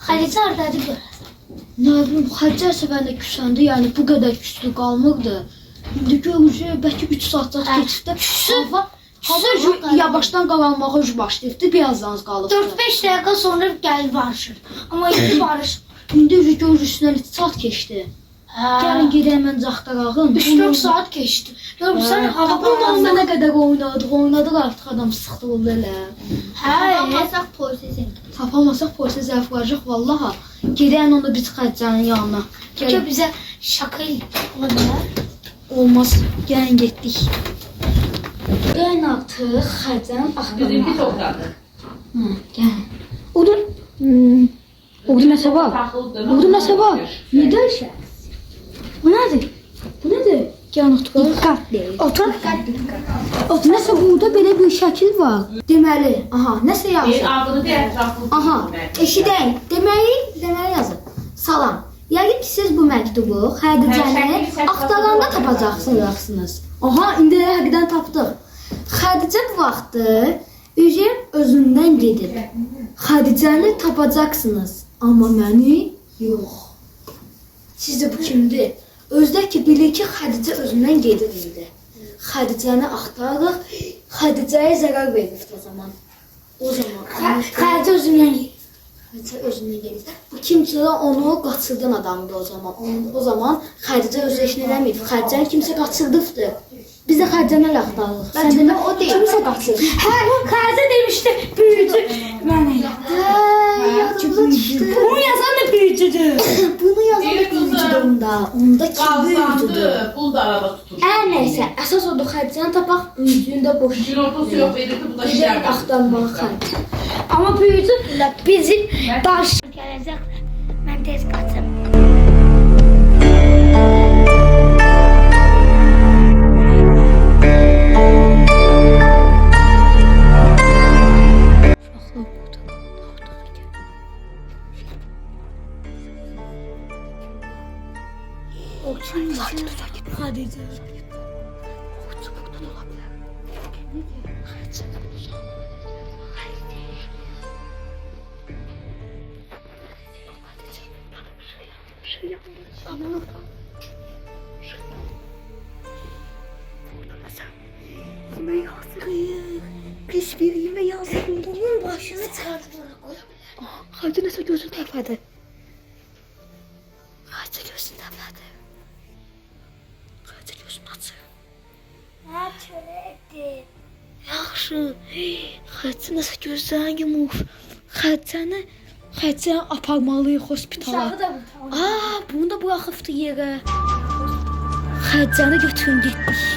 Xədicə hardadır görəsən? Nə bilim, Xədicə səbəndə küsəndə, yəni bu qədər küslü qalmırdı. İndi görürsə, bəlkə 3 saatdan keçibdə hava yavaşdan qaralmağa başlayıbdı, birazdan qalıbdı. 4-5 dəqiqə sonra gəlib barışır. Amma indi barışmır. İndi görürsünlər 2 saat keçdi. Gəlin gedək məncə axtarağın. 3-4 saat keçdi. Görürsən, hava bundan mənə qədər oynadıq artıq adam sıxdırıldı elə. Tapamazaq polisə zəng. Tapamasaq polisə zərf vuracaq vallaha. Gedək onda biz Xədicənin yanına. Ki bizə şaka ola bilər. Olmaz. Gəlin getdik. Gəlin artıq Xədicənin axtarına. Bizimki toxtadı. Gəlin. Orada nəsə var? Orada nəsə var? Nədir? Bu nədir? Bu nədir? Gəlin oturaq. Diqqətli. Otur. Nəsə burada belə bir şəkil var. Deməli, aha, nəsə yazır. Adını da ətraflı. Aha, eşidək. Deməli yazır. Salam. Yəqin ki siz bu məktubu Xədicəni axtaranda tapacaqsınız. Aha, indi həqiqətən tapdıq. Xədicə bu vaxtı özündən gedib. Xədicəni tapacaqsınız. Amma məni yox. Sizcə bu kimdir? Özdə ki bilir ki Xədicə özündən gedir indi. Xədicəni axtarırıq. Xədicəyə zərər verir o zaman. Xədicə özündən gedir. Xədicə özündən gedir. Bu kimsə onu qaçırdan adamdır o zaman. O zaman Xədicə özü heç nə eləmir. Xədicəni kimsə qaçırdıbdı. Biz də Xədicəni axtarırıq. Sən demə o deyil. Kimsə qaçır. Xədicə demişdi, büyücü. Mənə Yadımda düşdü. Bunu yazan da büyücüdür. Bunu yazan da büyücüdür onda. Onda kim büyücüdür? Qalsandı, pul da arada tutur. Nəysə, əsas odur Xədicəni tapaq, büyücünü də boş. Günortası yox, verir ki, bu da işlər Gedək axtarmağa Xədicə. Amma büyücü bizim qarşı gələcək. Mən tez qaçım. Xədicə. Yemək hazırlayır. Pis bir yemək hazırlayır. Bunun başını çıxartıp oraya koyabilir. Xədicə nəsə gözünü tərpədi. Xədicə gözünü tərpədi. Xədicə gözünü açır. Nə çörəkdir? Yaxşı. Xədicə nəsə gözlərini yumur. Xədicəni aparmalıyıq hospitala. Uşağı da bu. Bunu da buraxıbdı yerə. Xədicəni götürün getdik.